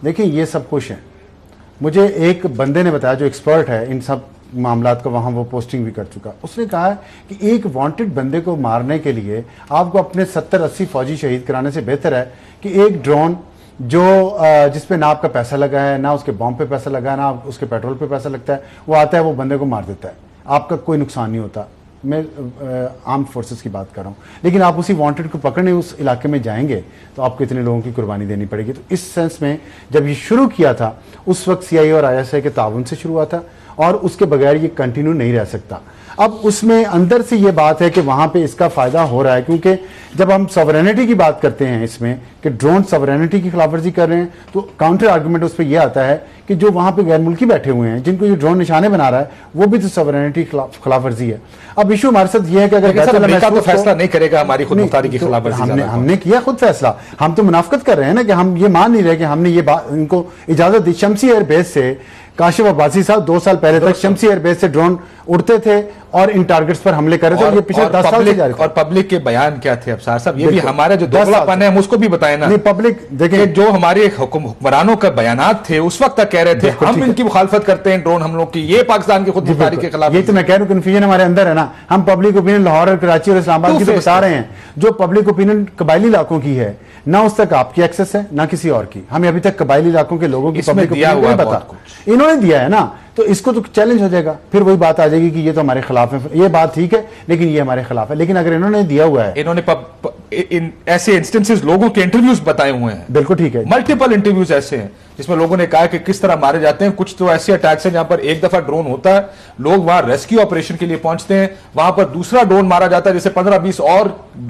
دیکھیں یہ سب کچھ ہے. مجھے ایک بندے نے بتایا جو ایکسپرٹ ہے ان سب معاملات کا, وہاں وہ پوسٹنگ بھی کر چکا, اس نے کہا کہ ایک وانٹڈ بندے کو مارنے کے لیے آپ کو اپنے 70-80 فوجی شہید کرانے سے بہتر ہے کہ ایک ڈرون جس پہ نہ آپ کا پیسہ لگا ہے, نہ اس کے بام پہ پیسہ لگا ہے, نہ اس کے پیٹرول پہ پیسہ لگتا ہے, وہ آتا ہے وہ بندے کو مار دیتا ہے, آپ کا کوئی نقصان نہیں ہوتا. میں آرمڈ فورسز کی بات کر رہا ہوں. لیکن آپ اسی وانٹڈ کو پکڑنے اس علاقے میں جائیں گے تو آپ کو اتنے لوگوں کی قربانی دینی پڑے گی. تو اس سینس میں جب یہ شروع کیا تھا اس وقت سی آئی اور آئی ایس آئی کے تعاون سے شروع ہوا تھا, اور اس کے بغیر یہ کنٹینیو نہیں رہ سکتا. اب اس میں اندر سے یہ بات ہے کہ وہاں پہ اس کا فائدہ ہو رہا ہے, کیونکہ جب ہم سورینٹی کی بات کرتے ہیں اس میں کہ ڈرون سورینٹی کی خلاف ورزی کر رہے ہیں, تو کاؤنٹر آرگومنٹ اس پہ یہ آتا ہے کہ جو وہاں پہ غیر ملکی بیٹھے ہوئے ہیں جن کو یہ ڈرون نشانے بنا رہا ہے وہ بھی تو سورینٹی خلاف ورزی ہے. اب ایشو ہمارے ساتھ یہ ہے کہ اگر فیصلہ نہیں کرے گا ہماری خود مختاری کی خلاف ورزی, ہم نے کیا خود فیصلہ, ہم تو منافقت کر رہے ہیں نا کہ ہم یہ مان نہیں رہے کہ ہم نے یہ ان کو اجازت دی. شمسی ایئر بیس سے کاشف عباسی صاحب 2 سال پہلے تک شمسی ایئر بیس سے ڈرون اڑتے تھے اور ان ٹارگٹس پر حملے کر رہے تھے, اور یہ پچھلے 10 سال سے جاری تھا. اور پبلک کے بیان کیا تھے ابصار صاحب, یہ بھی ہمارا جو دوگلا پن ہے ہم اس کو بھی بتائیں نا. نہیں پبلک دیکھیں جو ہمارے حکمرانوں کا بیانات تھے اس وقت تک کہہ رہے تھے ہم ان کی مخالفت کرتے ہیں ڈرون حملوں کی, یہ پاکستان کی خود مختاری کے خلاف. یہ تو میں کہہ رہا ہوں کنفیوژن ہمارے اندر ہے نا. ہم پبلک اوپینین لاہور اور کراچی اور اسلام آباد کی تو بتا رہے ہیں, جو پبلک اوپینین قبائلی علاقوں کی ہے نہ اس تک آپ کی ایکسس ہے نہ کسی اور کی. ہمیں ابھی تک قبائلی علاقوں کے لوگوں کی پبلک اوپینین نہیں پتا, انہوں نے دیا ہے نا, تو اس کو تو چیلنج ہو جائے گا. پھر وہی بات آ جائے گی کہ یہ تو ہمارے خلاف ہے. یہ بات ٹھیک ہے لیکن یہ ہمارے خلاف ہے. لیکن اگر انہوں نے دیا ہوا ہے, انہوں نے ایسے انسٹنسز لوگوں کے انٹرویوز بتائے ہوئے ہیں, بالکل ٹھیک ہے, ملٹیپل انٹرویوز ایسے ہیں جس میں لوگوں نے کہا کہ کس طرح مارے جاتے ہیں. کچھ تو ایسے اٹیکس ہیں جہاں پر ایک دفعہ ڈرون ہوتا ہے, لوگ وہاں ریسکیو آپریشن کے لیے پہنچتے ہیں, وہاں پر دوسرا ڈرون مارا جاتا ہے, جیسے 15-20 اور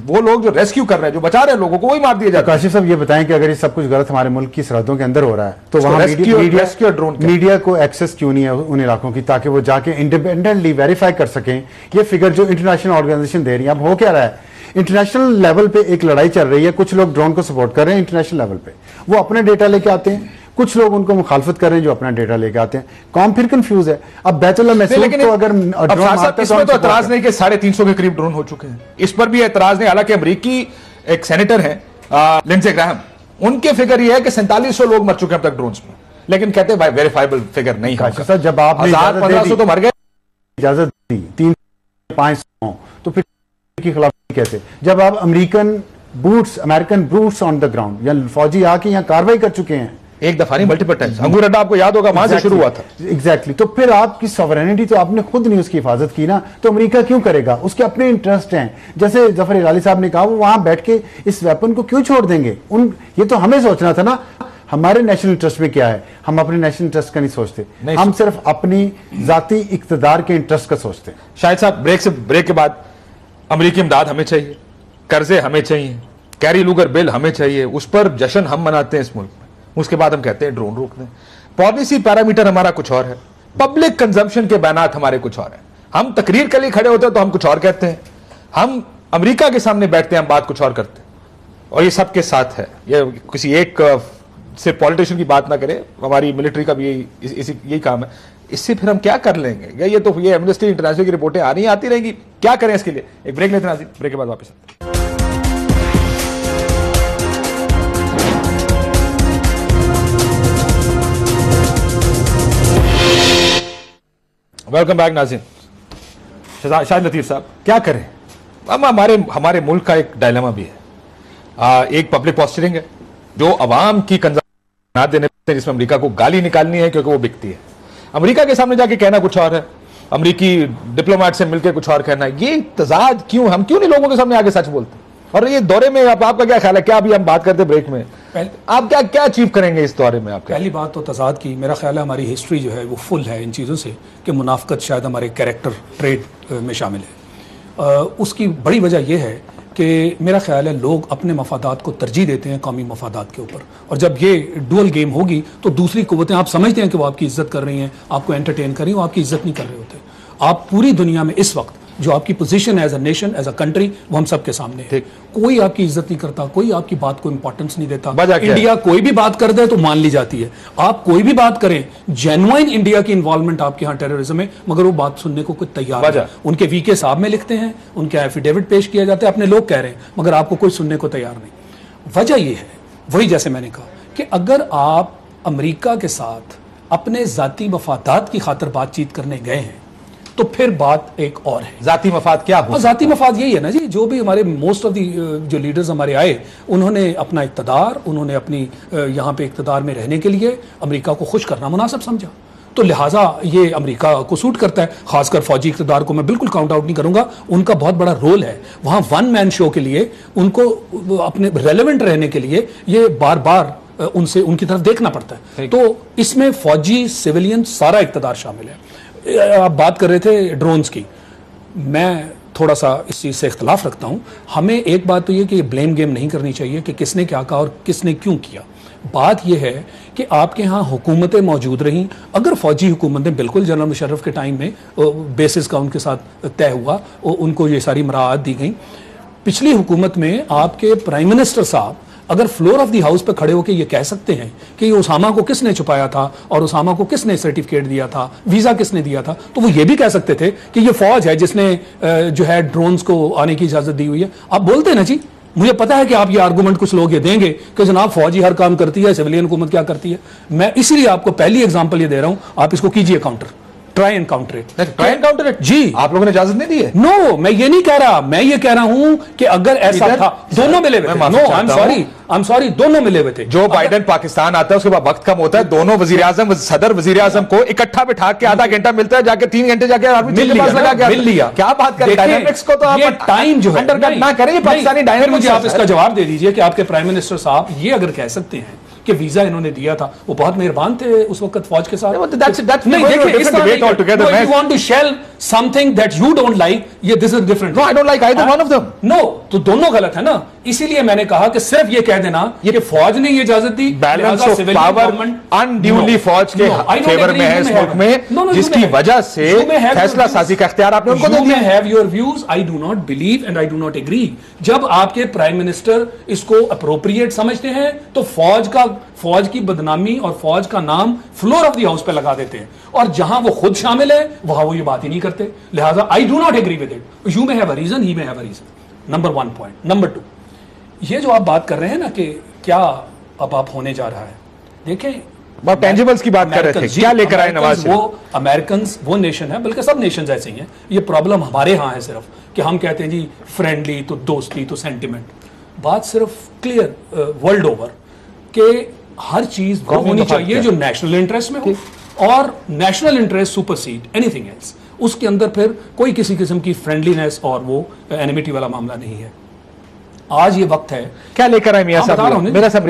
وہ لوگ جو ریسکیو کر رہے ہیں, جو بچا رہے ہیں لوگوں کو, وہی مار دیا جاتا ہے. کاشف صاحب یہ بتائیں کہ اگر یہ سب کچھ غلط ہمارے ملک کی سرحدوں کے اندر ہو رہا ہے تو وہاں میڈیا کو ایکسس کیوں نہیں ہے ان علاقوں کی, تاکہ وہ جا کے انڈیپینڈنٹلی ویریفائی کر سکیں یہ فگر جو انٹرنیشنل آرگنائزیشن دے رہی ہیں. اب ہو کیا رہا ہے, انٹرنیشنل لیول پہ ایک لڑائی چل رہی ہے, کچھ لوگ ڈرون کو سپورٹ کر رہے ہیں انٹرنیشنل لیول پہ, وہ اپنا ڈیٹا لے کے آتے ہیں, کچھ لوگ ان کو مخالفت کر رہے ہیں جو اپنا ڈیٹا لے کے آتے ہیں. قوم پھر کنفیوز ہے. اب بیت اللہ محسود تو اگر اس میں تو اعتراض نہیں کہ 350 کے قریب ڈرون ہو چکے ہیں, اس پر بھی اعتراض نہیں. حالانکہ امریکی ایک سینیٹر ہیں لنزے گراہم, ان کے فگر یہ ہے کہ 4700 لوگ مر چکے ہیں اب تک ڈرونز میں, لیکن کہتے ہیں ویریفائبل فگر نہیں ہے. جب آپ نے 1500 تو مر گئے, اجازت دی 300-500 تو پھر کی خلاف کیسے, جب آپ American boots on the ground یا فوجی آ کے یہاں کاروائی کر چکے ہیں, ایک دفعہ نہیں ملٹیپل ٹائمز. انگور اڈا آپ کو یاد ہوگا وہاں سے شروع ہوا تھا. ایگزیکٹلی. تو پھر آپ کی سوورینٹی تو آپ نے خود نہیں اس کی حفاظت کی نا, تو امریکہ کیوں کرے گا؟ اس کے اپنے انٹرسٹ ہیں. جیسے ظفر ہلالی صاحب نے کہا وہ وہاں بیٹھ کے اس ویپن کو کیوں چھوڑ دیں گے؟ یہ تو ہمیں سوچنا تھا نا ہمارے نیشنل انٹرسٹ میں کیا ہے. ہم اپنے نیشنل انٹرسٹ کا نہیں سوچتے, ہم صرف اپنی ذاتی اقتدار کے انٹرسٹ کا سوچتے ہیں. شاہد صاحب بریک کے بعد امریکی امداد ہمیں چاہیے, قرضے ہمیں چاہیے, کیری لوگر بل ہمیں چاہیے, اس پر جشن ہم مناتے ہیں اس ملک میں, اس کے بعد ہم کہتے ہیں ڈرون روک دیں. پالیسی پیرامیٹر ہمارا کچھ اور ہے, پبلک کنزمپشن کے بیانات ہمارے کچھ اور ہیں. ہم تقریر کے لیے کھڑے ہوتے ہیں تو ہم کچھ اور کہتے ہیں, ہم امریکہ کے سامنے بیٹھتے ہیں ہم بات کچھ اور کرتے ہیں, اور یہ سب کے ساتھ ہے. یہ کسی ایک سے پولیٹیشین کی بات نہ کرے, ہماری ملٹری کا بھی یہی کام ہے. اس سے پھر ہم کیا کر لیں گے؟ یہ تو یہ ایمنسٹی انٹرنیشنل کی رپورٹیں آتی رہیں گی, کیا کریں اس کے لیے؟ ایک بریک لیتے ہیں ناظرین, بریک کے بعد واپس آتے ہیں. ویلکم بیک ناظرین. شاہد لطیف صاحب کیا کریں؟ اب ہمارے ملک کا ایک ڈائلما بھی ہے. ایک پبلک پوسچرنگ ہے جو عوام کی کنزمپشن دینے جس میں امریکہ کو گالی نکالنی ہے کیونکہ وہ بکتی ہے. امریکہ کے سامنے جا کے کہنا کچھ اور ہے, امریکی ڈپلومیٹ سے مل کے کچھ اور کہنا ہے. یہ تضاد کیوں؟ ہم کیوں نہیں لوگوں کے سامنے آگے سچ بولتے؟ اور یہ دورے میں آپ کا کیا خیال ہے؟ کیا ابھی ہم بات کرتے بریک میں, آپ کیا اچیو کریں گے اس دورے میں؟ آپ پہلی بات تو تضاد کی, میرا خیال ہے ہماری ہسٹری جو ہے وہ فل ہے ان چیزوں سے کہ منافقت شاید ہمارے کیریکٹر ٹریٹ میں شامل ہے. اس کی بڑی وجہ یہ ہے کہ میرا خیال ہے لوگ اپنے مفادات کو ترجیح دیتے ہیں قومی مفادات کے اوپر, اور جب یہ ڈوئل گیم ہوگی تو دوسری قوتیں آپ سمجھتے ہیں کہ وہ آپ کی عزت کر رہی ہیں, آپ کو انٹرٹین کر رہی ہیں, وہ آپ کی عزت نہیں کر رہے ہوتے. آپ پوری دنیا میں اس وقت جو آپ کی position as a nation, as a country, وہ ہم سب کے سامنے ہے. کوئی آپ کی عزت نہیں کرتا, کوئی آپ کی بات کو امپورٹنس نہیں دیتا. انڈیا کوئی بھی بات کر دے تو مان لی جاتی ہے. آپ کوئی بھی بات کریں, جینوائن انڈیا کی انوالومنٹ آپ کے ہاں ٹیررزم میں, مگر وہ بات سننے کو کوئی تیار نہیں. ان کے وی کے صاحب میں لکھتے ہیں, ان کے ایفیڈیوٹ پیش کیا جاتا ہے, اپنے لوگ کہہ رہے ہیں, مگر آپ کو کوئی سننے کو تیار نہیں. وجہ یہ ہے, وہی جیسے میں نے کہا کہ اگر آپ امریکہ کے ساتھ اپنے ذاتی مفادات کی خاطر بات چیت کرنے گئے ہیں تو پھر بات ایک اور ہے. ذاتی مفاد کیا ہو؟ ذاتی مفاد یہی ہے نا جی, جو بھی ہمارے موسٹ آف دی جو لیڈرز ہمارے آئے, انہوں نے اپنا اقتدار, انہوں نے اپنی یہاں پہ اقتدار میں رہنے کے لیے امریکہ کو خوش کرنا مناسب سمجھا, تو لہٰذا یہ امریکہ کو سوٹ کرتا ہے. خاص کر فوجی اقتدار کو میں بالکل کاؤنٹ آؤٹ نہیں کروں گا, ان کا بہت بڑا رول ہے وہاں ون مین شو کے لیے, ان کو اپنے ریلیونٹ رہنے کے لیے یہ بار بار ان سے ان کی طرف دیکھنا پڑتا ہے. تو اس میں فوجی, سویلین, سارا اقتدار شامل ہے. آپ بات کر رہے تھے ڈرونز کی, میں تھوڑا سا اس چیز سے اختلاف رکھتا ہوں. ہمیں ایک بات تو یہ کہ بلیم گیم نہیں کرنی چاہیے کہ کس نے کیا کہا اور کس نے کیوں کیا. بات یہ ہے کہ آپ کے ہاں حکومتیں موجود رہیں, اگر فوجی حکومتیں بالکل جنرل مشرف کے ٹائم میں بیسز کا ان کے ساتھ طے ہوا, ان کو یہ ساری مراعات دی گئیں. پچھلی حکومت میں آپ کے پرائم منسٹر صاحب اگر فلور آف دی ہاؤس پہ کھڑے ہو کے یہ کہہ سکتے ہیں کہ یہ اسامہ کو کس نے چھپایا تھا اور اسامہ کو کس نے سرٹیفکیٹ دیا تھا, ویزا کس نے دیا تھا, تو وہ یہ بھی کہہ سکتے تھے کہ یہ فوج ہے جس نے جو ہے ڈرونز کو آنے کی اجازت دی ہوئی ہے. آپ بولتے ہیں نا جی, مجھے پتا ہے کہ آپ یہ آرگومنٹ کچھ لوگ یہ دیں گے کہ جناب فوجی ہر کام کرتی ہے, سویلین حکومت کیا کرتی ہے. میں اسی لیے آپ کو پہلی ایگزامپل یہ دے رہا ہوں, آپ اس کو کیجئے counter, try and counter it. Try and counter it جی, آپ لوگوں نے اجازت نہیں دی ہے. نو, میں یہ نہیں کہہ رہا, میں یہ کہہ رہا ہوں کہ اگر ایسا تھا, دونوں ملے ہوئے تھے. نو, آئی ایم سوری, دونوں ملے ہوئے تھے. جو بائیڈن پاکستان آتا ہے اس کے بعد وقت کم ہوتا ہے, دونوں وزیر اعظم, صدر وزیر اعظم کو اکٹھا بٹھا کے آدھا گھنٹہ ملتا ہے, جا کے 3 گھنٹے جا کے مل لیا. کیا بات کر رہے ہیں؟ کو تو یہ ٹائم جو ہے انڈرکٹ نہ کریں, پاکستانی ڈائنامکس. مجھے آپ اس کا جواب دے دیجئے کہ آپ کے پرائم منسٹر صاحب یہ اگر کہہ سکتے ہیں کہ ویزا انہوں نے دیا تھا, وہ بہت مہربان تھے اس وقت فوج کے ساتھ. نہیں دیکھیں, اس طرح you want to shell something that you don't like, یہ this is different. No, I don't like either one of them. No, تو دونوں غلط ہے نا. اسی لیے میں نے کہا کہ صرف یہ کہہ دینا کہ فوج نے یہ اجازت دی, بیلنس آف پاور انڈیولی فوج کے فیور میں ہے اس ملک میں, جس کی وجہ سے فیصلہ سازی کا اختیار آپ نے ان کو دے دیا. You may have your views, I do not believe and I do not agree. جب آپ کے پرائم منسٹر اس کو اپروپریٹ سمجھتے ہیں تو فوج کی بدنامی اور فوج کا نام فلور آف دی ہاؤس پہ لگا دیتے ہیں, اور جہاں وہ خود شامل ہے وہاں وہ یہ بات ہی نہیں کرتے. لہٰذا I do not agree with it. You may have a reason, he may have a reason. Number 1 point. Number 2, یہ جو آپ بات کر رہے ہیں نا کہ کیا اب آپ ہونے جا رہا ہے, دیکھیں آپ ٹینجیبلز کی بات کر رہے تھے, کیا لے کر آئے نواز شریف؟ وہ امریکنز وہ نیشن ہے, بلکہ سب نیشنز ایسے ہی ہیں. یہ پرابلم ہمارے ہاں ہے صرف کہ ہم کہتے ہیں جی فرینڈلی تو دوستی تو سینٹیمنٹ. بات صرف کلیئر ورلڈ اوور کہ ہر چیز وہ ہونی چاہیے جو نیشنل انٹرسٹ میں ہو, اور national interest supersede any thing else. اس کے اندر پھر کوئی کسی قسم کی فرینڈلینس اور وہ اینیمیٹی والا معاملہ نہیں ہے. آج یہ وقت ہے, کیا لے کر آئے میاں صاحب,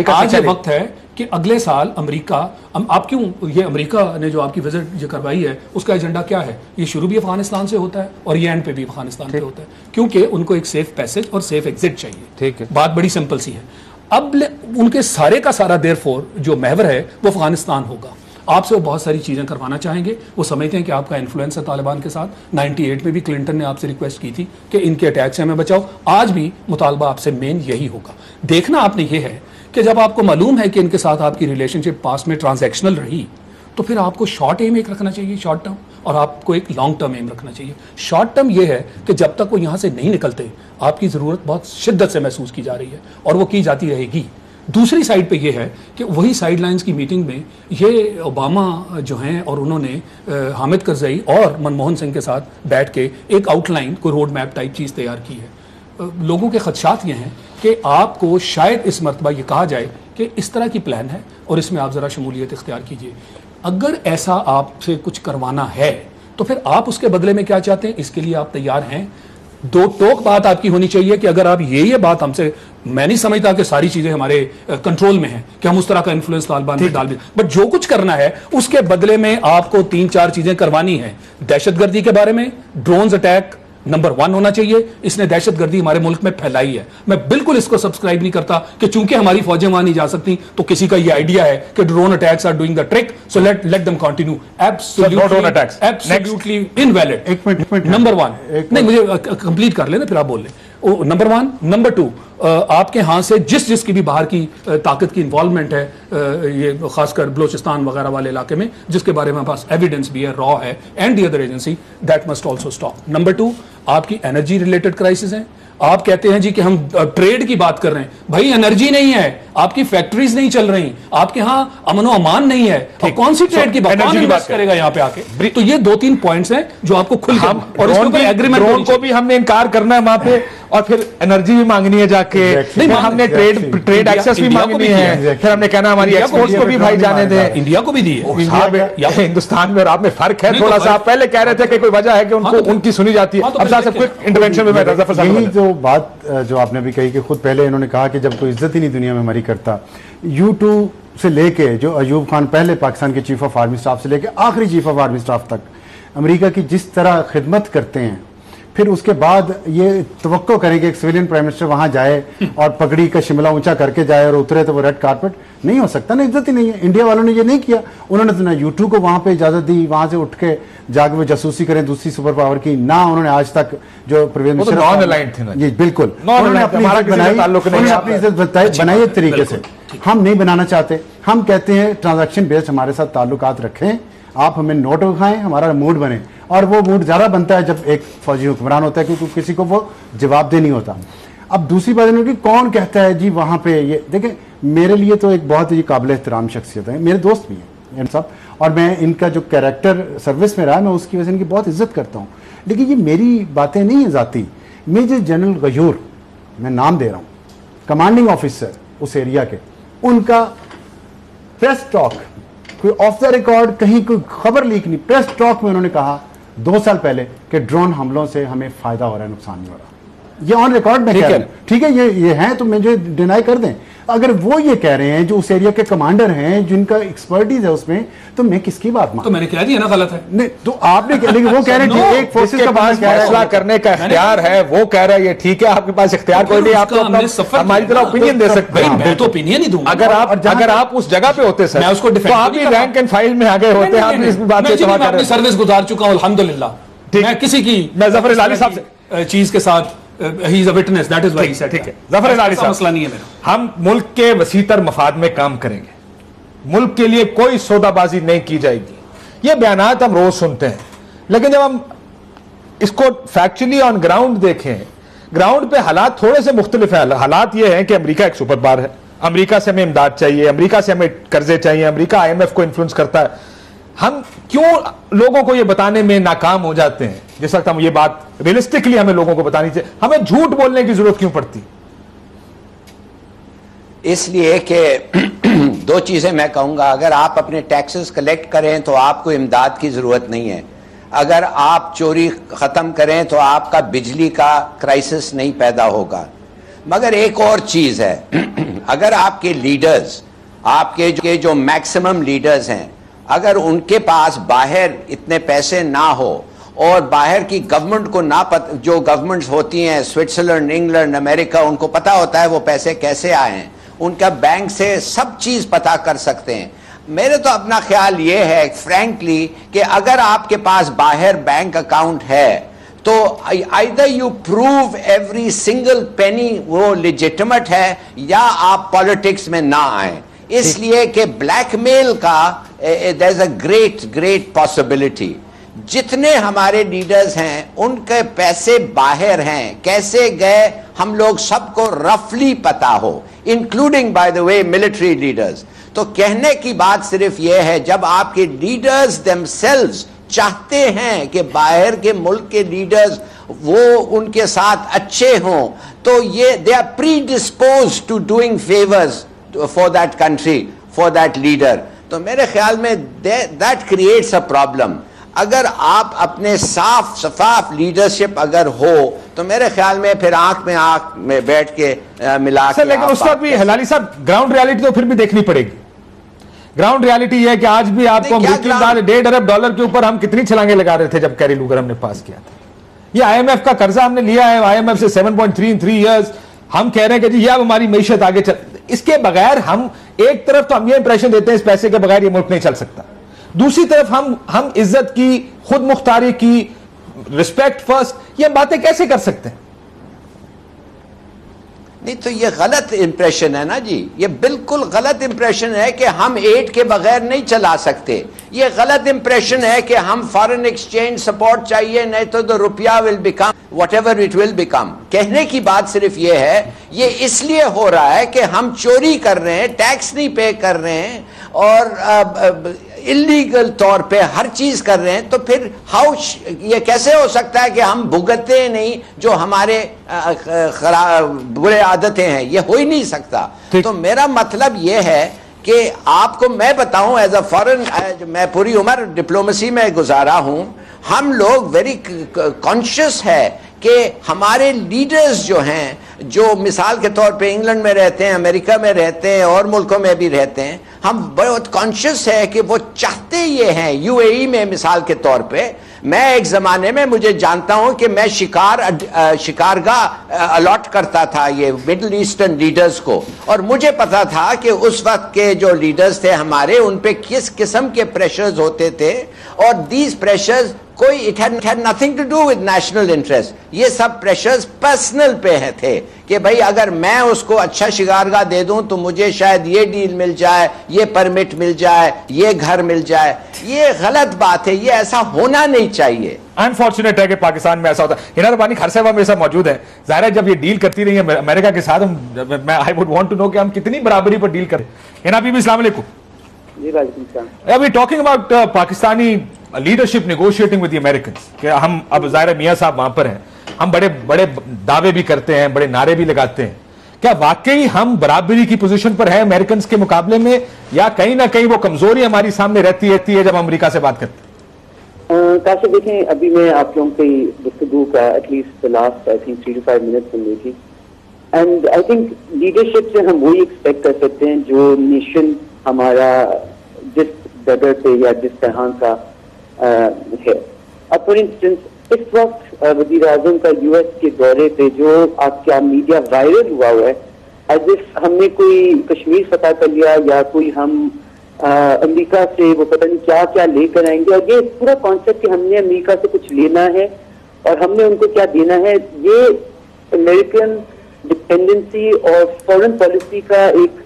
آج یہ وقت ہے کہ اگلے سال امریکہ, آپ کیوں یہ امریکہ نے جو آپ کی وزٹ جو کروائی ہے اس کا ایجنڈا کیا ہے؟ یہ شروع بھی افغانستان سے ہوتا ہے اور یہ اینڈ پہ بھی افغانستان پہ ہوتا ہے, کیونکہ ان کو ایک سیف پیسج اور سیف ایگزٹ چاہیے. ٹھیک ہے, بات بڑی سمپل سی ہے. اب ان کے سارے کا سارا دیر فور جو محور ہے وہ افغانستان ہوگا. آپ سے وہ بہت ساری چیزیں کروانا چاہیں گے. وہ سمجھتے ہیں کہ آپ کا انفلوئنس ہے طالبان کے ساتھ. 98 میں بھی کلنٹن نے آپ سے ریکویسٹ کی تھی کہ ان کے اٹیک سے ہمیں بچاؤ. آج بھی مطالبہ آپ سے مین یہی ہوگا. دیکھنا آپ نے یہ ہے کہ جب آپ کو معلوم ہے کہ ان کے ساتھ آپ کی ریلیشن شپ پاس میں ٹرانزیکشنل رہی, تو پھر آپ کو شارٹ ایم ایک رکھنا چاہیے, شارٹ ٹرم, اور آپ کو ایک لانگ ٹرم ایم رکھنا چاہیے. شارٹ ٹرم یہ ہے کہ جب تک وہ یہاں سے نہیں نکلتے آپ کی ضرورت بہت شدت سے محسوس کی جا رہی ہے, اور وہ کی جاتی رہے گی. دوسری سائڈ پہ یہ ہے کہ وہی سائیڈ لائنز کی میٹنگ میں یہ اوباما جو ہیں اور انہوں نے حامد کرزئی اور منموہن سنگھ کے ساتھ بیٹھ کے ایک آؤٹ لائن کوئی روڈ میپ ٹائپ چیز تیار کی ہے. لوگوں کے خدشات یہ ہیں کہ آپ کو شاید اس مرتبہ یہ کہا جائے کہ اس طرح کی پلان ہے اور اس میں آپ ذرا شمولیت اختیار کیجئے. اگر ایسا آپ سے کچھ کروانا ہے تو پھر آپ اس کے بدلے میں کیا چاہتے ہیں, اس کے لیے آپ تیار ہیں. 2 ٹوک بات آپ کی ہونی چاہیے کہ اگر آپ یہ بات ہم سے, میں نہیں سمجھتا کہ ساری چیزیں ہمارے کنٹرول میں ہیں کہ ہم اس طرح کا انفلوئنس طالبان میں ڈال دیں, بٹ جو کچھ کرنا ہے اس کے بدلے میں آپ کو 3-4 چیزیں کروانی ہیں. دہشت گردی کے بارے میں ڈرونز اٹیک نمبر 1 ہونا چاہیے. اس نے دہشت گردی ہمارے ملک میں پھیلائی ہے. میں بالکل اس کو سبسکرائب نہیں کرتا کہ چونکہ ہماری فوجیں وہاں نہیں جا سکتی تو کسی کا یہ آئیڈیا ہے کہ drone attacks are doing the trick, so let them continue. Absolutely invalid. Number 1 نہیں, مجھے کمپلیٹ کر لینا پھر آپ بول لیں. نمبر 1. نمبر 2, آپ کے ہاں سے جس کی بھی باہر کی طاقت کی انوالومنٹ ہے, یہ خاص کر بلوچستان وغیرہ والے علاقے میں, جس کے بارے میں ہمارے پاس ایویڈنس بھی ہے, را ہے, and the other agency, that must also stop. Number 2, آپ کی انرجی ریلیٹڈ کرائسس ہیں. آپ کہتے ہیں جی کہ ہم ٹریڈ کی بات کر رہے ہیں، بھائی انرجی نہیں ہے، آپ کی فیکٹریز نہیں چل رہی، آپ کے ہاں امن و امان نہیں ہے، اور کون سی ٹریڈ کی بات کرے گا یہاں پہ آ کے؟ تو یہ 2-3 پوائنٹس ہیں جو آپ کو کھل کے اور اس پہ ایگریمنٹ کو بھی ہم نے انکار کرنا ہے وہاں پہ، اور پھر انرجی بھی مانگنی ہے جا کے، ہم نے ٹریڈ ایکسس بھی مانگنی ہے، پھر ہم نے کہنا ہماری ایکسپورٹس کو بھی بھائی جانے دیں، انڈیا کو بھی دی ہے ہندوستان میں، اور آپ میں فرق ہے تھوڑا سا. آپ پہلے کہہ رہے تھے کہ کوئی وجہ ہے کہ ان کی سنی جاتی ہے. اب صاحب کوئی انٹرونشن میں یہی جو بات جو آپ نے بھی کہی کہ خود پہلے انہوں نے کہا کہ جب کوئی عزت ہی نہیں دنیا میں ہماری کرتا، U2 سے لے کے جو ایوب خان پہلے پاکستان کے چیف آف آرمی اسٹاف سے لے کے آخری چیف آف آرمی اسٹاف تک امریکہ کی جس طرح خدمت کرتے ہیں، پھر اس کے بعد یہ توقع کریں کہ ایک سویلین پرائم منسٹر وہاں جائے اور پگڑی کا شملہ اونچا کر کے جائے اور اترے تو وہ ریڈ کارپٹ نہیں ہو سکتا نا، عزت ہی نہیں ہے. انڈیا والوں نے یہ نہیں کیا، انہوں نے تو نہ U2 کو وہاں پہ اجازت دی وہاں سے اٹھ کے جا کے وہ جاسوسی کریں دوسری سپر پاور کی، نہ انہوں نے آج تک جو پرویز مشرف نان الائنڈ تھے نا، یہ بالکل انہوں نے اپنی عزت بنائی ایک طریقے سے. ہم نہیں بنانا چاہتے، ہم کہتے ہیں ٹرانزیکشن بیسڈ ہمارے ساتھ تعلقات رکھیں، آپ ہمیں نوٹ اٹھائیں، ہمارا موڈ بنے، اور وہ موڈ زیادہ بنتا ہے جب ایک فوجی حکمران ہوتا ہے کیونکہ کسی کو وہ جواب دہ نہیں ہوتا. اب دوسری بات ہے کہ کون کہتا ہے جی وہاں پہ یہ دیکھیں، میرے لیے تو ایک بہت ہی قابل احترام شخصیت ہے، میرے دوست بھی ہیں صاحب، اور میں ان کا جو کیریکٹر سروس میں رہا میں اس کی وجہ سے ان کی بہت عزت کرتا ہوں، لیکن یہ میری باتیں نہیں ہیں ذاتی. میجر جنرل غیور، میں نام دے رہا ہوں، کمانڈنگ آفیسر اس ایریا کے، ان کا پریس ٹاک کوئی آف دا ریکارڈ کہیں کوئی خبر لیک نہیں، پریس ٹاک میں انہوں نے کہا 2 سال پہلے کہ ڈرون حملوں سے ہمیں فائدہ ہو رہا ہے، نقصان نہیں ہو رہا. یہ آن ریکارڈ میں کہہ رہا ہوں، ٹھیک ہے، یہ ہیں تو مجھے ڈینائی کر دیں. اگر وہ یہ کہہ رہے ہیں جو اس ایریا کے کمانڈر ہیں جن کا ایکسپرٹیز ہے اس میں، تو میں کس کی بات مانوں؟ تو میں نے کہہ دیا نا غلط ہے. نہیں تو آپ نے لیکن وہ کہہ رہے ہیں ایک فورسز کا پاس فیصلہ کرنے کا اختیار ہے، وہ کہہ رہا ہے یہ ٹھیک ہے، آپ کے پاس اختیار کوئی نہیں، آپ تو ہماری طرح اوپینین دے سکتے ہیں. میں تو اوپینین ہی دوں گا. اگر آپ اس جگہ پہ ہوتے سر، میں اس کو تو آپ بھی رینک اینڈ فائل میں آگے ہوتے ہیں. آپ بھی اس بات سے میں اپنی سروس گزار چکا ہوں الحمدللہ. میں کسی کی میں ظفر العالی صاحب سے چیز کے ساتھ he is a witness, that is why he said ٹھیک ہے. ظفر العالی صاحب، مسئلہ نہیں ہے میرا. ہم ملک کے وسیع تر مفاد میں کام کریں گے، ملک کے لیے کوئی سودا بازی نہیں کی جائے گی. یہ بیانات ہم روز سنتے ہیں، لیکن جب ہم اس کو فیکچولی آن گراؤنڈ دیکھیں، گراؤنڈ پہ حالات تھوڑے سے مختلف ہیں. حالات یہ ہیں کہ امریکہ ایک سپر پاور ہے، امریکہ سے ہمیں امداد چاہیے، امریکہ سے ہمیں قرضے چاہیے، امریکہ IMF کو انفلوئنس کرتا ہے. ہم کیوں لوگوں کو یہ بتانے میں ناکام ہو جاتے ہیں؟ جس وقت ہم یہ بات ریئلسٹکلی ہمیں لوگوں کو بتانی چاہیے، ہمیں جھوٹ بولنے کی ضرورت کیوں پڑتی؟ اس لیے کہ 2 چیزیں میں کہوں گا. اگر آپ اپنے ٹیکسز کلیکٹ کریں تو آپ کو امداد کی ضرورت نہیں ہے. اگر آپ چوری ختم کریں تو آپ کا بجلی کا کرائسس نہیں پیدا ہوگا. مگر ایک اور چیز ہے، اگر آپ کے لیڈرز، آپ کے جو میکسیمم لیڈرز ہیں، اگر ان کے پاس باہر اتنے پیسے نہ ہو اور باہر کی گورنمنٹ کو نہ جو گورنمنٹس ہوتی ہیں سوئٹزرلینڈ، انگلینڈ، امریکہ، ان کو پتا ہوتا ہے وہ پیسے کیسے آئے ہیں، ان کا بینک سے سب چیز پتا کر سکتے ہیں. میرے تو اپنا خیال یہ ہے فرینکلی کہ اگر آپ کے پاس باہر بینک اکاؤنٹ ہے تو either you prove every single penny وہ legitimate ہے یا آپ پالیٹکس میں نہ آئیں. اس لیے کہ بلیک میل کا there's a great possibility. جتنے ہمارے لیڈرز ہیں ان کے پیسے باہر ہیں، کیسے گئے ہم لوگ سب کو رفلی پتا ہو، including by the way military leaders. تو کہنے کی بات صرف یہ ہے جب آپ کے لیڈرز themselves چاہتے ہیں کہ باہر کے ملک کے لیڈرز وہ ان کے ساتھ اچھے ہوں تو یہ they are predisposed to doing favors for that country, for that leader. تو میرے خیال میں that creates a problem. اگر آپ اپنے صاف شفاف لیڈرشپ اگر ہو تو میرے خیال میں پھر آنکھ میں بیٹھ کے ملا کے. لیکن اس وقت بھی ہلالی صاحب گراؤنڈ ریالٹی تو پھر بھی دیکھنی پڑے گی. گراؤنڈ ریالٹی یہ ہے کہ آج بھی آپ کو امریکی $1.5 ارب کے اوپر ہم کتنی چھلانگیں لگا رہے تھے جب کیری لوگر ہم نے پاس کیا تھا. یہ IMF کا قرضہ ہم نے لیا ہے، IMF سے 7.3 in 3 years. ہم کہہ رہے ہیں کہ جی یہ اب ہماری معیشت آگے چل، اس کے بغیر ہم ایک طرف تو ہم یہ امپریشن دیتے ہیں اس پیسے کے بغیر یہ ملک نہیں چل سکتا، دوسری طرف ہم عزت کی، خود مختاری کی، رسپیکٹ فرسٹ، یہ باتیں کیسے کر سکتے ہیں؟ نہیں تو یہ غلط امپریشن ہے نا جی, یہ بالکل غلط امپریشن ہے کہ ہم ایڈ کے بغیر نہیں چلا سکتے. یہ غلط امپریشن ہے کہ ہم فارن ایکسچینج سپورٹ چاہیے نہیں تو روپیہ will become what ever it will become. کہنے کی بات صرف یہ ہے, یہ اس لیے ہو رہا ہے کہ ہم چوری کر رہے ہیں, ٹیکس نہیں پے کر رہے ہیں اور انلیگل طور پہ ہر چیز کر رہے ہیں. تو پھر یہ کیسے ہو سکتا ہے کہ ہم بھگتتے نہیں جو ہمارے برے عادتیں ہیں؟ یہ ہو ہی نہیں سکتا. تو میرا مطلب یہ ہے کہ آپ کو میں بتاؤں ایز اے فارن, میں پوری عمر ڈپلومیسی میں گزارا ہوں, ہم لوگ ویری کانشیس ہے کہ ہمارے لیڈرز جو ہیں, جو مثال کے طور پہ انگلینڈ میں رہتے ہیں, امریکہ میں رہتے ہیں اور ملکوں میں بھی رہتے ہیں, ہم بہت کانشیس ہے کہ وہ چاہتے یہ ہیں. یو اے ای میں مثال کے طور پہ میں ایک زمانے میں مجھے جانتا ہوں کہ میں شکارگاہ الاٹ کرتا تھا یہ مڈل ایسٹرن لیڈرز کو, اور مجھے پتا تھا کہ اس وقت کے جو لیڈرز تھے ہمارے, ان پہ کس قسم کے پریشرز ہوتے تھے, اور دیز پریشرز کوئی it had nothing to do with national interest. یہ سب پریشرز پرسنل پہ تھے کہ بھائی اگر میں اس کو اچھا شکارگاہ دے دوں تو مجھے شاید یہ ڈیل مل جائے, یہ پرمٹ مل جائے, یہ گھر مل جائے. یہ غلط بات ہے, یہ ایسا ہونا نہیں چاہیے. انفارچونیٹ ہے کہ پاکستان میں ایسا ہوتا ہے. ہنا ربانی خیر صاحبہ میرے ساتھ موجود ہیں. ظاہر ہے جب یہ ڈیل کرتی رہی ہے امریکہ کے ساتھ, میں I would want to know کہ ہم کتنی برابری پر ڈیل کریں. ہنا بھی السلام علیکم. جی وعلیکم السلام. ابھی talking about Pakistani leadership negotiating with the Americans, کہ ہم اب ظاہر میاں صاحب وہاں پر ہیں, ہم بڑے بڑے دعوے بھی کرتے ہیں, بڑے نعرے بھی لگاتے ہیں. کیا واقعی ہم برابری کی پوزیشن پر ہیں امریکنز کے مقابلے میں, یا کہیں نہ کہیں وہ کمزوری ہماری سامنے رہتی ہے جب امریکہ سے بات کرتے ہیں؟ کاشف دیکھیں, ابھی میں آپ لوگوں کی گفتگو کا at least last I think 3 to 5 minute سن لی تھی, اینڈ آئی تھنک لیڈرشپ سے ہم وہی ایکسپیکٹ کر سکتے ہیں جو نیشن ہمارا جس جگہ پہ یا جس طرح کا ہے. اب فار انسٹنس اس وقت وزیر اعظم کا یو ایس کے دورے پہ جو آپ کا میڈیا وائرل ہوا ہے, ایز اف ہم نے کوئی کشمیر فتح کر لیا یا کوئی ہم امریکہ سے وہ پتہ نہیں کیا کیا لے کر آئیں گے, اور یہ پورا کانسیپٹ کہ ہم نے امریکہ سے کچھ لینا ہے اور ہم نے ان کو کیا دینا ہے, یہ امریکن ڈپینڈنسی اور فورن پالیسی کا ایک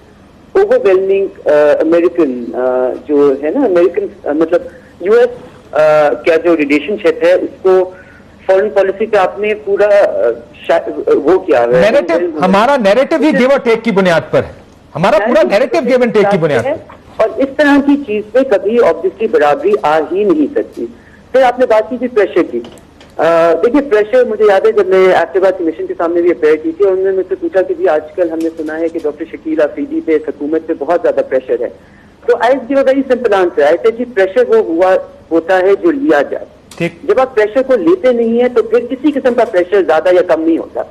اوور ویلمنگ امریکن جو ہے نا, امریکن مطلب یو ایس کیا جو ریلیشن شپ ہے اس کو فورن پالیسی پہ آپ نے پورا وہ کیا ہے. ہمارا نیریٹو ہی گیو اور ٹیک کی بنیاد پر ہے, ہمارا پورا نیریٹو گیو اینڈ ٹیک کی بنیاد پر, اور اس طرح کی چیز پہ کبھی آبویسلی برابری آ ہی نہیں سکتی. پھر آپ نے بات کی تھی پریشر کی. دیکھیے پریشر مجھے یاد ہے جب میں ایبٹیباد کمیشن کے سامنے بھی اپیئر کی تھی, اور انہوں نے مجھ سے پوچھا کہ جی آج کل ہم نے سنا ہے کہ ڈاکٹر شکیل آفریدی پہ حکومت پہ بہت زیادہ پریشر ہے. تو I give a very simple answer. I said جی پریشر وہ ہوتا ہے جو لیا جائے. جب آپ پریشر کو لیتے نہیں ہیں تو پھر کسی قسم کا پریشر زیادہ یا کم نہیں ہوتا.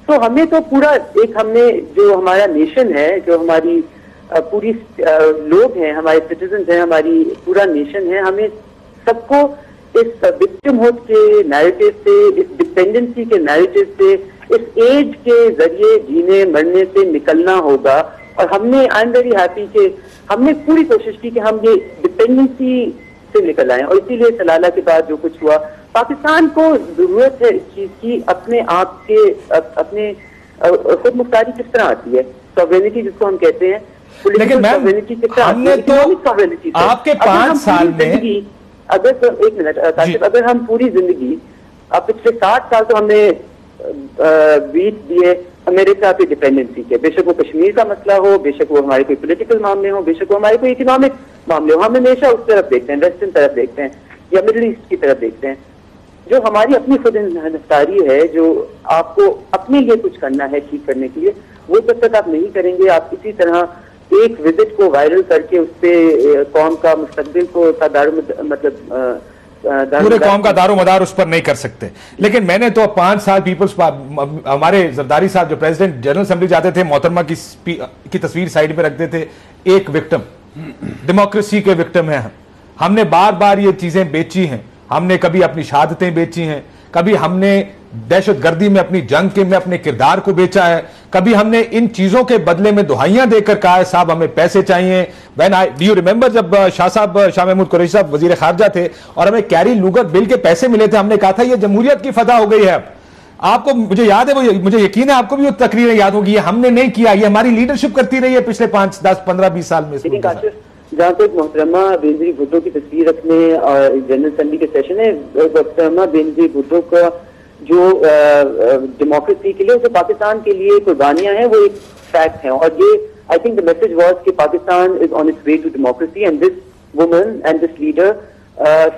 تو ہمیں تو پورا ایک ہم نے جو ہمارا نیشن ہے, جو ہماری پوری لوگ ہیں, ہمارے سٹیزنز ہیں, ہماری پورا نیشن ہے, ہمیں سب کو اس وکٹم ہوڈ کے نیریٹو سے, اس ڈپینڈنسی کے نیریٹو سے, اس ایج کے ذریعے جینے مرنے سے نکلنا ہوگا. اور ہم نے آئی ایم ویری ہیپی کہ ہم نے پوری کوشش کی کہ ہم یہ ڈپینڈنسی سے نکل آئیں, اور اسی لیے سلالہ کے بعد جو کچھ ہوا, پاکستان کو ضرورت ہے اس چیز کی اپنے آپ کے اپنے خود مختاری کس طرح آتی ہے, سوورینٹی جس کو ہم کہتے ہیں. لیکن ہم نے تو آپ کے 5 سال میں اگر ایک منٹ اگر ہم پوری زندگی اب پچھلے 60 سال تو ہم نے بیچ دیے امریکہ پہ ڈپینڈنسی کے, بے شک وہ کشمیر کا مسئلہ ہو, بے شک وہ ہمارے کوئی پولیٹیکل معاملے ہو, بے شک وہ ہمارے کوئی اکنامک معاملے ہو, ہم ہمیشہ اس طرف دیکھتے ہیں, ویسٹرن طرف دیکھتے ہیں یا مڈل ایسٹ کی طرف دیکھتے ہیں. جو ہماری اپنی خود انحصاری ہے, جو آپ کو اپنے لیے کچھ کرنا ہے ٹھیک کرنے کے لیے, وہ جب تک آپ نہیں کریں گے, آپ اسی طرح ایک وزٹ کو وائرل کر کے اس پہ قوم کا مستقبل کو مطلب پورے قوم کا دار و مدار اس پر نہیں کر سکتے. لیکن میں نے تو 5 سال پیپلز ہمارے زرداری صاحب جو پریزیڈنٹ جنرل اسمبلی جاتے تھے, محترمہ کی تصویر سائڈ پہ رکھتے تھے, ایک وکٹم, ڈیموکریسی کے وکٹم ہیں ہم نے بار بار یہ چیزیں بیچی ہیں. ہم نے کبھی اپنی شہادتیں بیچی ہیں, کبھی ہم نے دہشت گردی میں اپنی جنگ میں اپنے کردار کو بیچا ہے, کبھی ہم نے ان چیزوں کے بدلے میں دہائیاں دے کر کہا ہے صاحب ہمیں پیسے چاہیے. ڈو یو ریمبر جب شاہ محمود قریشی صاحب وزیر خارجہ تھے اور ہمیں کیری لوگر بل کے پیسے ملے تھے, ہم نے کہا تھا یہ جمہوریت کی فتح ہو گئی ہے. آپ کو مجھے یاد ہے مجھے یقین ہے آپ کو بھی وہ تقریریں یاد ہوگی, یہ ہم نے نہیں کیا, یہ ہماری لیڈرشپ کرتی رہی ہے پچھلے 5, 10, 15, 20 سال میں. لیکن کاشف جہاں تک محترمہ بینظیر بھٹو کی تصویر رکھنے اور جنرل اسمبلی کے سیشن ہے, محترمہ بینظیر بھٹو کا جو ڈیموکریسی کے لیے جو پاکستان کے لیے قربانیاں ہیں وہ ایک فیکٹ ہیں, اور یہ I think the message was کہ Pakistan is on its way to democracy and this woman and this leader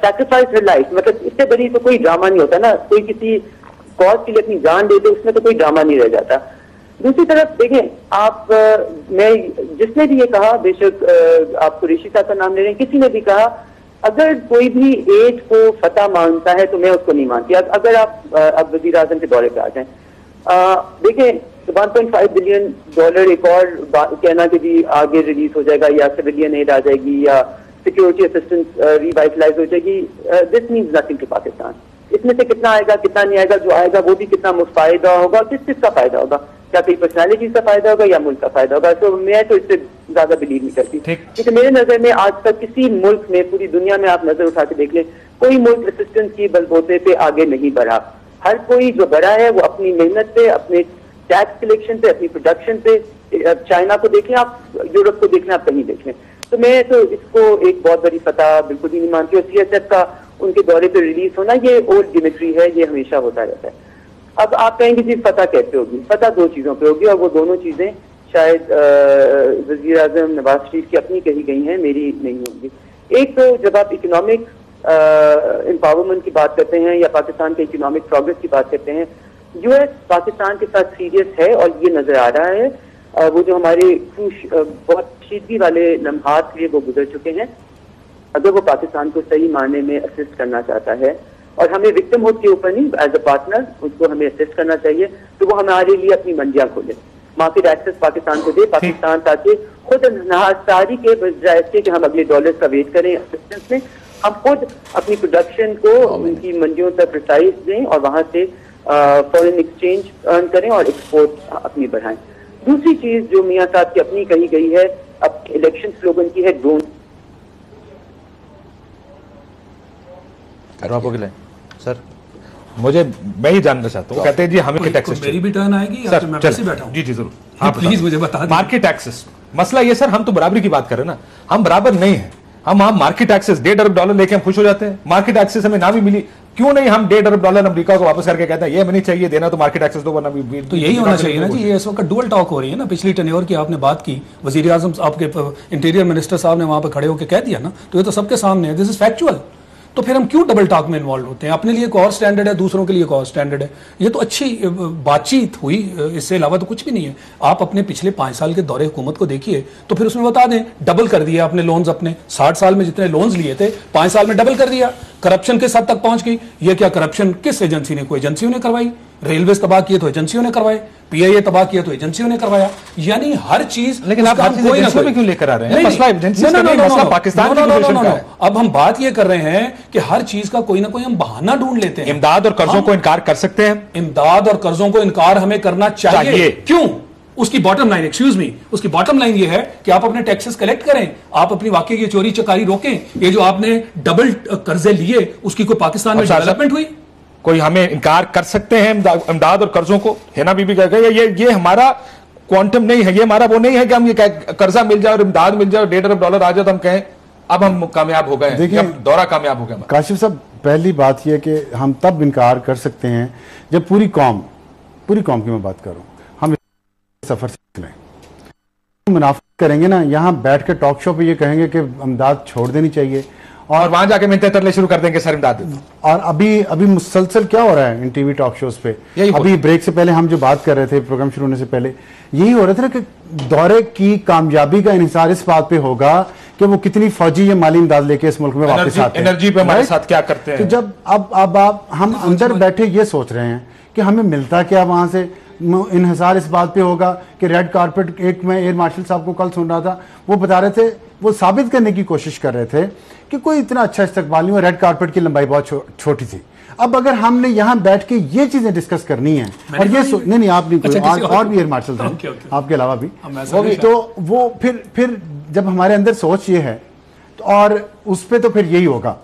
sacrifice her life. مطلب اس سے بڑی تو کوئی ڈرامہ نہیں ہوتا نا, کوئی کسی کاز کے لیے اپنی جان دے دے, اس میں تو کوئی ڈرامہ نہیں رہ جاتا. دوسری طرف دیکھیں آپ, میں جس نے بھی یہ کہا, بے شک آپ قریشی صاحب کا نام لے رہے ہیں, کسی نے بھی کہا اگر کوئی بھی ایج کو فتح مانتا ہے تو میں اس کو نہیں مانتی. اگر آپ اب وزیر اعظم کے دورے پہ آ جائیں, دیکھیں $1.5 بلین ایک اور کہنا کہ جی آگے ریلیز ہو جائے گا یا سویلین ایڈ آ جائے گی یا سیکورٹی اسسٹنس ریوائٹلائز ہو جائے گی, دس مینز نتھنگ ٹو پاکستان. اس میں سے کتنا آئے گا کتنا نہیں آئے گا, جو آئے گا وہ بھی کتنا فائدہ ہوگا, کس کا فائدہ ہوگا, کیا کوئی پرسنالٹیز کا فائدہ ہوگا یا ملک کا فائدہ ہوگا. تو میں تو اس سے زیادہ بلیو نہیں کرتی, کیونکہ میرے نظر میں آج تک کسی ملک میں پوری دنیا میں آپ نظر اٹھا کے دیکھ لیں, کوئی ملک اسسٹنس کی بلبوتے پہ آگے نہیں بڑھا. ہر کوئی جو بڑھا ہے وہ اپنی محنت پہ, اپنے ٹیکس کلیکشن پہ, اپنی پروڈکشن پہ. چائنا کو دیکھ لیں آپ, یورپ کو دیکھ لیں آپ, کہیں دیکھ لیں. تو میں تو اس کو ایک بہت بڑی فتح بالکل بھی نہیں مانتی. اور CSF کا ان کے دورے پہ ریلیز ہونا یہ اولڈ گیمٹری ہے, یہ ہمیشہ ہوتا رہتا ہے. اب آپ کہیں گے جی فتح کیسے ہوگی, فتح 2 چیزوں پہ ہوگی, اور وہ دونوں چیزیں شاید وزیر اعظم نواز شریف کی اپنی کہی گئی ہیں, میری نہیں ہوں گی. ایک تو جب آپ اکنامک امپاورمنٹ کی بات کرتے ہیں یا پاکستان کے اکنامک پروگرس کی بات کرتے ہیں, US پاکستان کے ساتھ سیریس ہے, اور یہ نظر آ رہا ہے. وہ جو ہمارے بہت کشیدگی والے لمحات لیے وہ گزر چکے ہیں, اگر وہ پاکستان کو صحیح معنی میں اسسٹ کرنا چاہتا ہے, اور ہمیں وکٹم ہوڈ کے اوپر نہیں, ایز اے پارٹنر اس کو ہمیں اسسٹ کرنا چاہیے, تو وہ ہمارے لیے اپنی منڈیاں کھولے, مارکیٹ ایکسس پاکستان کو دے. پاکستان تاکہ خود انحصاری کے بجائے اس کے کہ ہم اگلے ڈالرز کا ویٹ کریں اسسٹنس میں, ہم خود اپنی پروڈکشن کو ان کی منڈیوں تک رسائی دیں اور وہاں سے فورن ایکسچینج ارن کریں اور ایکسپورٹ اپنی بڑھائیں. دوسری چیز جو میاں صاحب کی اپنی کہی گئی ہے, اب الیکشن سلوگن کی ہے ڈونٹ. سر مجھے میں ہی جاننا چاہتا ہوں, کہتے ہیں جی ہمیں میری بھی ٹرن آئے گی, میں ویسے بیٹھا ہوں. جی ضرور, پلیز مجھے بتا دیں. مارکیٹ ایکسس مسئلہ یہ سر, ہم تو برابری کی بات کر رہے ہیں نا, ہم برابر نہیں ہیں. ہم مارکیٹ ایکسس $1.5 ارب لے کے ہم خوش ہو جاتے ہیں. مارکیٹ ایکسس ہمیں نہ بھی ملی, کیوں نہیں ہم $1.5 ارب امریکہ کو واپس کر کے کہتے ہیں یہ ہمیں نہیں چاہیے دینا, تو مارکیٹ ایکسس دو, ورنہ تو یہی ہونا چاہیے نا جی. یہ اس وقت ڈوئل ٹاک ہو رہی ہے نا. پچھلی ٹینیور کی آپ نے بات کی, وزیر اعظم آپ کے انٹیریئر منسٹر صاحب نے وہاں پہ کھڑے ہو کے کہہ دیا نا, تو یہ تو سب کے سامنے ہے, دس از فیکچوئل. تو پھر ہم کیوں ڈبل ٹاک میں انوالو ہوتے ہیں؟ اپنے لیے ایک اور سٹینڈرڈ ہے, دوسروں کے لیے ایک اور سٹینڈرڈ ہے. یہ تو اچھی بات چیت ہوئی, اس سے علاوہ تو کچھ بھی نہیں ہے. آپ اپنے پچھلے 5 سال کے دورے حکومت کو دیکھیے تو پھر اس میں بتا دیں, ڈبل کر دیا اپنے لونز, اپنے 60 سال میں جتنے لونز لیے تھے 5 سال میں ڈبل کر دیا. کرپشن کے ساتھ تک پہنچ گئی. یہ کیا کرپشن کس ایجنسی نے؟ کوئی ایجنسیوں نے کروائی. ریلویز تباہ کیے تو ایجنسیوں نے کروائے, PIA تباہ کیا تو ایجنسیوں نے کروایا. یعنی ہر چیز. لیکن آپ کیوں لے کر آ رہے ہیں؟ مسئلہ پاکستان کی. اب ہم بات یہ کر رہے ہیں کہ ہر چیز کا کوئی نہ کوئی ہم بہانہ ڈھونڈ لیتے ہیں. امداد اور قرضوں کو انکار کر سکتے ہیں, امداد اور قرضوں کو انکار ہمیں کرنا چاہیے. کیوں؟ اس کی باٹم لائن, ایکسکیوز می, اس کی باٹم لائن یہ ہے کہ آپ اپنے ٹیکسز کلیکٹ کریں, آپ اپنی واقعی کی چوری چکاری روکیں. یہ جو آپ نے ڈبل قرضے لیے, اس کی کوئی پاکستان میں ڈیولپمنٹ ہوئی؟ کوئی ہمیں انکار کر سکتے ہیں امداد اور قرضوں کو؟ ہے نا بی بی کہہ گئے یہ ہمارا کوانٹم نہیں ہے, یہ ہمارا وہ نہیں ہے کہ ہم یہ قرضہ مل جائے اور امداد مل جائے اور $1.5 ارب آ جائے تو ہم کہیں اب ہم کامیاب ہو گئے ہیں, دورہ کامیاب ہو گیا. کاشف صاحب, پہلی بات یہ کہ ہم تب انکار کر سکتے ہیں جب پوری قوم کی میں بات کروں, ہم سفر سے لیں, منافقت کریں گے نا, یہاں بیٹھ کے ٹاک شو پہ یہ کہیں گے کہ امداد چھوڑ دینی چاہیے, اور وہاں جا کے منتیں ترلے شروع کر دیں گے سر امداد. اور ابھی مسلسل کیا ہو رہا ہے ان ٹی وی ٹاک شوز پہ, ابھی بریک سے پہلے ہم جو بات کر رہے تھے, پروگرام شروع ہونے سے پہلے یہی ہو رہا تھا نا کہ دورے کی کامیابی کا انحصار اس بات پہ ہوگا کہ وہ کتنی فوجی یا مالی امداد لے کے اس ملک میں واپس آتے ہیں, انرجی پہ ہمارے ساتھ کیا کرتے ہیں. کہ جب اب ہم اندر بیٹھے یہ سوچ رہے ہیں کہ ہمیں ملتا کیا وہاں سے, انحصار اس بات پہ ہوگا کہ ریڈ کارپٹ. ایک میں ایئر مارشل صاحب کو کل سن رہا تھا, وہ بتا رہے تھے, وہ ثابت کرنے کی کوشش کر رہے تھے کہ کوئی اتنا اچھا استقبال نہیں ہوا, ریڈ کارپٹ کی لمبائی بہت چھوٹی تھی. اب اگر ہم نے یہاں بیٹھ کے یہ چیزیں ڈسکس کرنی ہیں, اور یہ نہیں آپ نہیں, اور بھی ایئر مارشل تھے آپ کے علاوہ بھی, تو وہ پھر جب ہمارے اندر سوچ یہ ہے اور اس پہ تو پھر یہی ہوگا.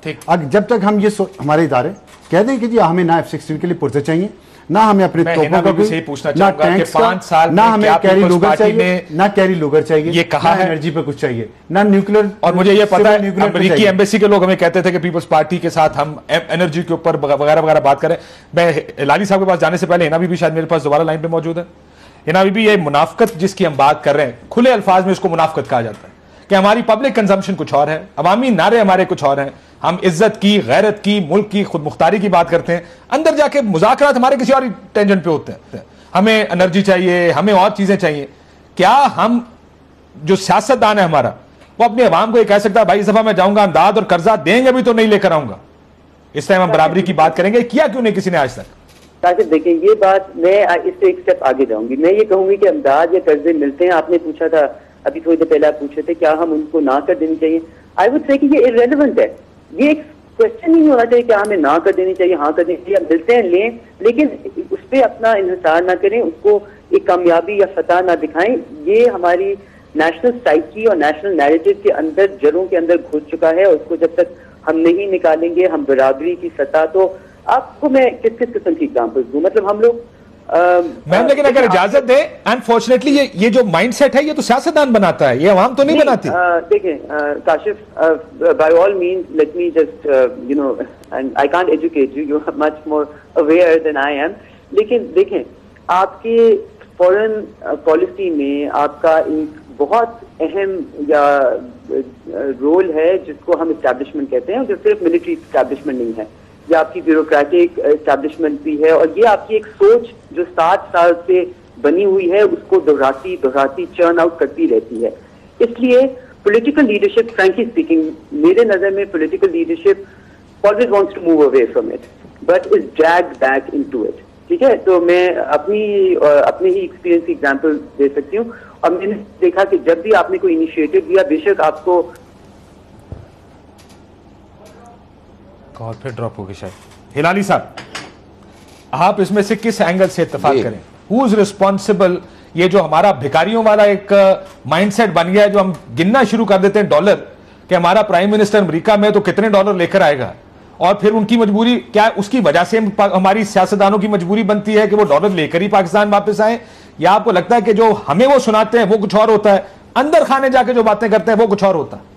جب تک ہم یہ ہمارے ادارے کہہ دیں کہ جی ہمیں نہ F-16 کے لیے پرزے چاہیے, نہ ہمیں اپنے توپوں کا صحیح پوچھنا چاہوں گا کہ 5 سال نہ ہمیں کیری لوگر چاہیے، نہ کیری لوگر چاہیے، یہ کہا ہے انرجی پہ کچھ چاہیے، نہ نیوکلیر. اور مجھے یہ پتا ہے امریکی ایمبیسی کے لوگ ہمیں کہتے تھے کہ پیپلز پارٹی کے ساتھ ہم انرجی کے اوپر وغیرہ وغیرہ بات کریں. میں ہلالی صاحب کے پاس جانے سے پہلے ہنا بی بھی شاید میرے پاس دوبارہ لائن پہ موجود ہے. ہنا بی بھی یہ منافقت جس کی ہم بات کر رہے ہیں، کھلے الفاظ میں اس کو منافقت کہا جاتا ہے کہ ہماری پبلک کنزمپشن کچھ اور ہے، عوامی نعرے ہمارے کچھ اور ہیں، ہم عزت کی، غیرت کی، ملک کی خود مختاری کی بات کرتے ہیں، اندر جا کے مذاکرات ہمارے کسی اور ٹینجن پہ ہوتے ہیں. ہمیں انرجی چاہیے، ہمیں اور چیزیں چاہیے. کیا ہم جو سیاستدان ہے ہمارا وہ اپنے عوام کو یہ کہہ سکتا ہے بھائی اس دفعہ میں جاؤں گا امداد اور قرضہ دیں گے بھی تو نہیں لے کر آؤں گا، اس ٹائم ہم برابری کی بات کریں گے؟ کیا کیوں نہیں کسی نے آج تک؟ کاشف دیکھیں یہ بات میں اس سے ایک اسٹیپ آگے جاؤں گی. میں یہ کہوں گی کہ امداد یا قرضے ملتے ہیں. آپ نے پوچھا تھا ابھی تھوڑی دیر پہلے آپ پوچھے تھے کیا ہم ان کو نہ کر دینی چاہیے. آئی وڈ سے کہ یہ irrelevant ہے. یہ ایک کوشچن نہیں ہونا چاہیے کہ ہمیں نہ کر دینی چاہیے، ہاں کر دینی چاہیے. ملتے ہیں لیں، لیکن اس پہ اپنا انحصار نہ کریں، اس کو ایک کامیابی یا فتح نہ دکھائیں. یہ ہماری نیشنل سائیکی اور نیشنل نیریٹو کے اندر جڑوں کے اندر گھس چکا ہے، اور اس کو جب تک ہم نہیں نکالیں گے ہم برابری کی سطح. تو آپ کو میں کس قسم کی ایگزامپل دوں؟ مطلب ہم لوگ میم لیکن اگر اجازت دیں انفارچونیٹلی یہ جو مائنڈ سیٹ ہے یہ تو سیاستدان بناتا ہے، یہ عوام تو نہیں بناتی. دیکھیں Kashif, by all means let me just you know I can't educate you, you are much more aware than I am. لیکن دیکھیں آپ کے فورن پالیسی میں آپ کا ایک بہت اہم یا رول ہے جس کو ہم اسٹیبلشمنٹ کہتے ہیں، جو صرف ملٹری اسٹیبلشمنٹ نہیں ہے، یہ آپ کی بیوروکریٹک اسٹیبلشمنٹ بھی ہے، اور یہ آپ کی ایک سوچ جو 60 سال سے بنی ہوئی ہے اس کو دہراتی چرن آؤٹ کرتی رہتی ہے. اس لیے پولیٹیکل لیڈرشپ، فرینکلی اسپیکنگ میرے نظر میں political leadership always wants to move away from it but is dragged back into it. ٹھیک ہے، تو میں اپنے ہی ایکسپیرینس کی ایگزامپل دے سکتی ہوں، اور میں نے دیکھا کہ جب بھی آپ نے کوئی انیشیٹو لیا، بے شک آپ کو اور پھر ڈراپ ہوگی شاید. ہلالی صاحب آپ اس میں سے کس اینگل سے اتفاق کریں؟ ہو از ریسپانسبل؟ یہ جو ہمارا بھکاریوں والا ایک مائنڈ سیٹ بن گیا ہے، جو ہم گننا شروع کر دیتے ہیں ڈالر کہ ہمارا پرائم منسٹر امریکہ میں تو کتنے ڈالر لے کر آئے گا، اور پھر ان کی مجبوری کیا اس کی وجہ سے ہماری سیاستدانوں کی مجبوری بنتی ہے کہ وہ ڈالر لے کر ہی پاکستان واپس آئیں، یا آپ کو لگتا ہے کہ جو ہمیں وہ سناتے ہیں وہ کچھ اور ہوتا ہے، اندر خانے جا کے جو باتیں کرتے ہیں وہ کچھ اور ہوتا ہے؟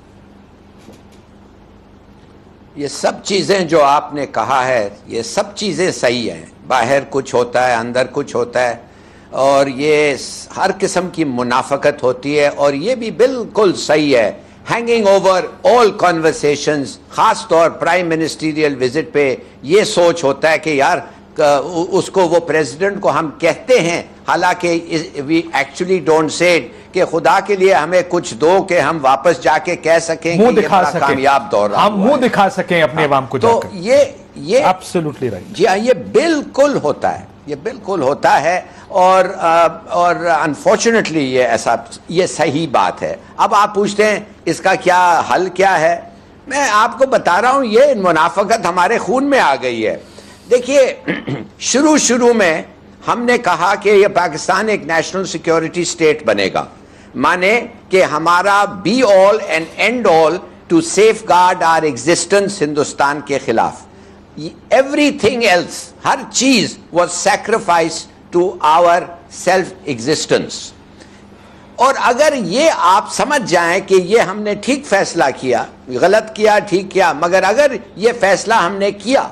یہ سب چیزیں جو آپ نے کہا ہے یہ سب چیزیں صحیح ہیں. باہر کچھ ہوتا ہے، اندر کچھ ہوتا ہے، اور یہ ہر قسم کی منافقت ہوتی ہے، اور یہ بھی بالکل صحیح ہے. ہینگنگ اوور آل کنورسیشنز، خاص طور پرائم منسٹریل وزٹ پہ یہ سوچ ہوتا ہے کہ یار اس کو وہ پریزیڈنٹ کو ہم کہتے ہیں، حالانکہ وی ایکچولی ڈونٹ سے کہ خدا کے لیے ہمیں کچھ دو کہ ہم واپس جا کے کہہ سکیں کہ یہ بڑا کامیاب دور رہا، ہم منہ دکھا سکیں اپنے عوام کو. تو یہ ایبسولوٹلی رائٹ. جی ہاں، یہ بالکل ہوتا ہے، یہ بالکل ہوتا ہے، اور انفارچونیٹلی یہ صحیح بات ہے. اب آپ پوچھتے ہیں اس کا کیا حل کیا ہے؟ میں آپ کو بتا رہا ہوں، یہ منافقت ہمارے خون میں آ گئی ہے. دیکھیے شروع میں ہم نے کہا کہ یہ پاکستان ایک نیشنل سیکیورٹی سٹیٹ بنے گا، مانے کہ ہمارا be all and end all to safeguard our existence Hindustan کے خلاف. ایوری تھنگ ایلس، ہر چیز was sacrifice to our self existence. اور اگر یہ آپ سمجھ جائیں کہ یہ ہم نے ٹھیک فیصلہ کیا، غلط کیا، ٹھیک کیا، مگر اگر یہ فیصلہ ہم نے کیا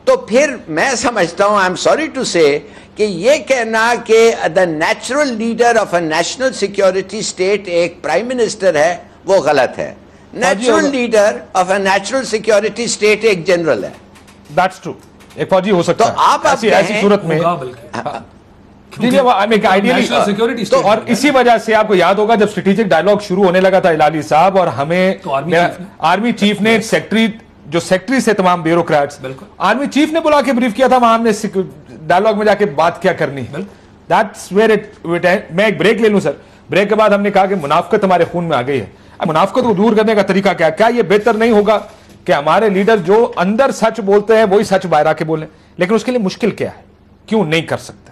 تو پھر میں سمجھتا ہوں، آئی ایم سوری ٹو سے، کہ یہ کہنا کہ the natural leader of a national security state ایک پرائم منسٹر ہے وہ غلط ہے. Natural leader of a national security state ایک جنرل ہے. That's true. ایک فوجی ہو سکتا ہے. تو آپ ایسی صورت میں اور اسی وجہ سے آپ کو یاد ہوگا جب اسٹریٹجک ڈائلاگ شروع ہونے لگا تھا ہلالی صاحب، اور ہمیں آرمی چیف نے جو سیکٹری سے تمام بیوروکریٹس، آرمی چیف نے بلا کے بریف کیا تھا وہاں ہم نے ڈائلاگ میں جا کے بات کیا کرنی ہے. That's where it میں ایک بریک لے لوں سر. بریک کے بعد ہم نے کہا کہ منافقت ہمارے خون میں آ گئی ہے. اب منافقت کو دور کرنے کا طریقہ کیا یہ بہتر نہیں ہوگا کہ ہمارے لیڈر جو اندر سچ بولتے ہیں وہی سچ باہر آ کے بولیں؟ لیکن اس کے لیے مشکل کیا ہے، کیوں نہیں کر سکتے؟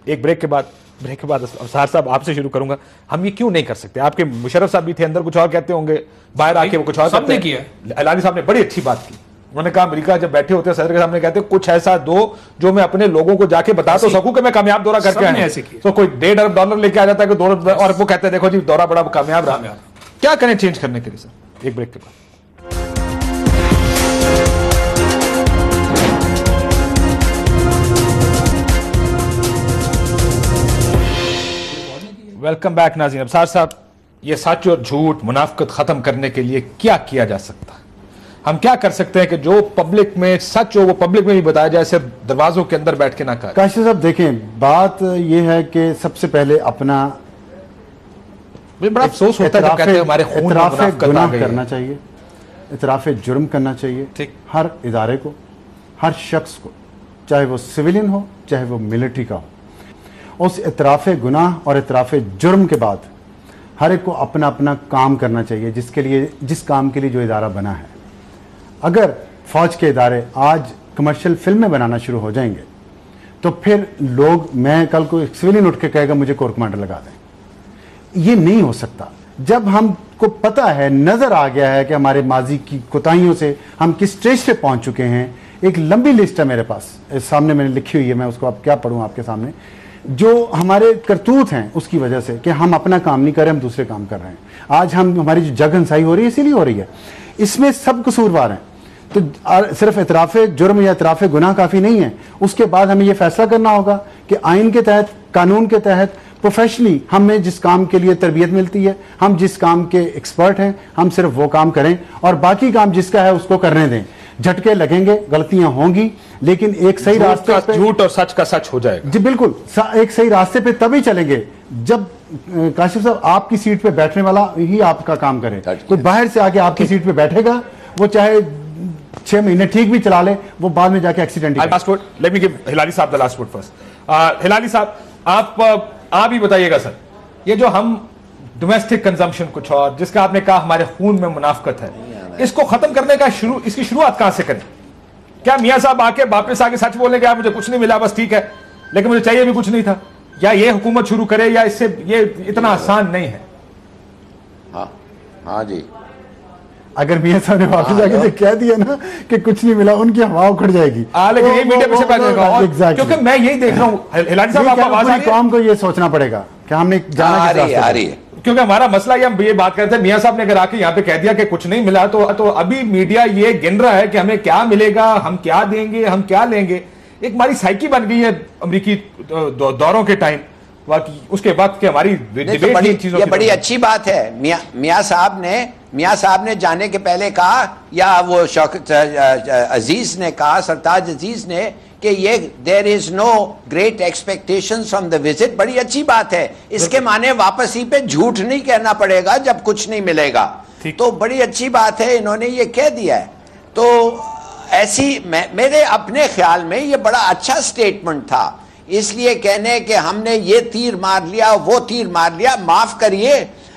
ایک بریک کے بعد افسار صاحب آپ سے شروع کروں گا. ہم یہ کیوں نہیں کر سکتے؟ آپ کے مشرف صاحب بھی تھے، اندر کچھ اور کہتے ہوں گے، باہر آ کے وہ کچھ اور کہتے ہیں. ہلالی صاحب نے بڑی اچھی بات کی انہوں نے کہا امریکہ جب بیٹھے ہوتے ہیں صدر کے سامنے کہتے ہیں کچھ ایسا دو جو میں اپنے لوگوں کو جا کے بتا تو سکوں کہ میں کامیاب دورہ کر کے آیا ہوں. تو کوئی $1.5 ارب لے کے آ جاتا ہے کہ اور وہ کہتے ہیں دیکھو جی دورہ بڑا کامیاب رہا. کیا کریں چینج کرنے کے لیے سر؟ ایک بریک کے بعد. ویلکم بیک ناظرین. ابصار صاحب، یہ سچ اور جھوٹ منافقت ختم کرنے کے لیے کیا کیا جا سکتا ہے؟ ہم کیا کر سکتے ہیں کہ جو پبلک میں سچ ہو وہ پبلک میں بھی بتایا جائے، صرف دروازوں کے اندر بیٹھ کے نہ کہا. کاشف صاحب دیکھیں، بات یہ ہے کہ سب سے پہلے اپنا بڑا افسوس ہوتا ہے جب کہتے ہیں ہمارے خون میں اعتراف منافقت آ گناہ گئی کرنا چاہیے، اعتراف جرم کرنا چاہیے. ٹھیک. ہر ادارے کو، ہر شخص کو، چاہے وہ سویلین ہو چاہے وہ ملٹری کا ہو، اس اعتراف گناہ اور اعتراف جرم کے بعد ہر ایک کو اپنا اپنا کام کرنا چاہیے جس کام کے لیے جو ادارہ بنا ہے. اگر فوج کے ادارے آج کمرشل فلمیں بنانا شروع ہو جائیں گے تو پھر لوگ، میں کل کو ایک سویلین اٹھ کے کہے گا مجھے کور کمانڈر لگا دیں. یہ نہیں ہو سکتا. جب ہم کو پتہ ہے، نظر آ گیا ہے کہ ہمارے ماضی کی کوتاہیوں سے ہم کس اسٹیج پہ پہنچ چکے ہیں. ایک لمبی لسٹ ہے میرے پاس، سامنے میں نے لکھی ہوئی ہے، میں اس کو اب کیا پڑھوں آپ کے سامنے، جو ہمارے کرتوت ہیں اس کی وجہ سے کہ ہم اپنا کام نہیں کر رہے، ہم دوسرے کام کر رہے ہیں. آج ہماری جو جگ ہنسائی ہو رہی ہے اسی لیے ہو رہی ہے. اس میں سب قصوروار ہیں. تو صرف اعتراف جرم یا اعتراف گناہ کافی نہیں ہے. اس کے بعد ہمیں یہ فیصلہ کرنا ہوگا کہ آئین کے تحت، قانون کے تحت، پروفیشنلی ہمیں جس کام کے لیے تربیت ملتی ہے، ہم جس کام کے ایکسپرٹ ہیں، ہم صرف وہ کام کریں اور باقی کام جس کا ہے اس کو کرنے دیں. جھٹکے لگیں گے، غلطیاں ہوں گی، لیکن ایک صحیح راستے پہ، جھوٹ اور سچ کا سچ ہو جائے گا. جی بالکل، ایک صحیح راستے پہ تبھی چلیں گے جب کاشف صاحب آپ کی سیٹ پہ بیٹھنے والا ہی آپ کا کام کرے. کوئی باہر سے آ کے آپ کی سیٹ پہ بیٹھے گا، وہ چاہے 6 مہینے ٹھیک بھی چلا لے، وہ بعد میں جا کے accident. Let me give Hilali صاحب the last word first. Hilali صاحب، آپ ہی بتائیے گا سر، یہ جو ہم ڈومیسٹک کنزمپشن کچھ اور جس کا آپ نے کہا ہمارے خون میں منافقت ہے، اس کو ختم کرنے کا اس کی شروعات کہاں سے کریں؟ کیا میاں صاحب واپس آ کے سچ بولیں گے مجھے کچھ نہیں ملا بس ٹھیک ہے لیکن مجھے چاہیے بھی کچھ نہیں تھا، یا یہ حکومت شروع کرے، یا اس سے یہ اتنا آسان نہیں ہے؟ ہاں جی، اگر میاں صاحب نے واپس آ کے کہہ دیا نا کہ کچھ نہیں ملا، ان کی ہوا اکھڑ جائے گی. لیکن یہ میڈیا پہ سے پہلے گا، کیونکہ میں یہی دیکھ رہا ہوں ہلالی صاحب، آپ آواز آ رہی ہے، قوم کو یہ سوچنا پڑے گا کہ ہم نے جانا آ رہی ہے. کیونکہ ہمارا مسئلہ یہ بات کرتے ہیں، میاں صاحب نے اگر آ کے یہاں پہ کہہ دیا کہ کچھ نہیں ملا تو ابھی میڈیا یہ گن رہا ہے کہ ہمیں کیا ملے گا، ہم کیا دیں گے، ہم کیا لیں گے. ایک ہماری سائیکی بن گئی ہے امریکی دوروں کے ٹائم، اس کے وقت کہ ہماری یہ بڑی اچھی بات ہے. میاں صاحب نے جانے کے پہلے کہا، یا وہ شوکت عزیز نے کہا، سرتاج عزیز نے، کہ یہ there is no great expectations from the visit. بڑی اچھی بات ہے. اس کے معنی واپسی پہ جھوٹ نہیں کہنا پڑے گا جب کچھ نہیں ملے گا. تو بڑی اچھی بات ہے، انہوں نے یہ کہہ دیا ہے. تو ایسی میرے اپنے خیال میں یہ بڑا اچھا سٹیٹمنٹ تھا. اس لیے کہنے کہ ہم نے یہ تیر مار لیا، وہ تیر مار لیا، معاف کریے،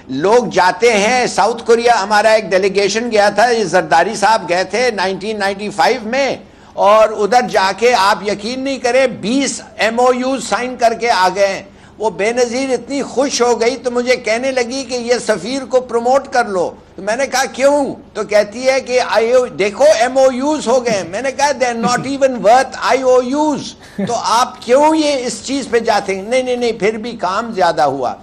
لوگ جاتے ہیں. ساؤتھ کوریا ہمارا ایک ڈیلیگیشن گیا تھا، زرداری صاحب گئے تھے 1995 میں، اور ادھر جا کے آپ یقین نہیں کریں 20 MOU سائن کر کے آ گئے. وہ بے نظیر اتنی خوش ہو گئی تو مجھے کہنے لگی کہ یہ سفیر کو پروموٹ کر لو. تو میں نے کہا کیوں؟ تو کہتی ہے کہ دیکھو MOUs ہو گئے. میں نے کہا they are not even worth IOUs. تو آپ کیوں یہ اس چیز پہ جاتے ہیں؟ نہیں، پھر بھی کام زیادہ ہوا.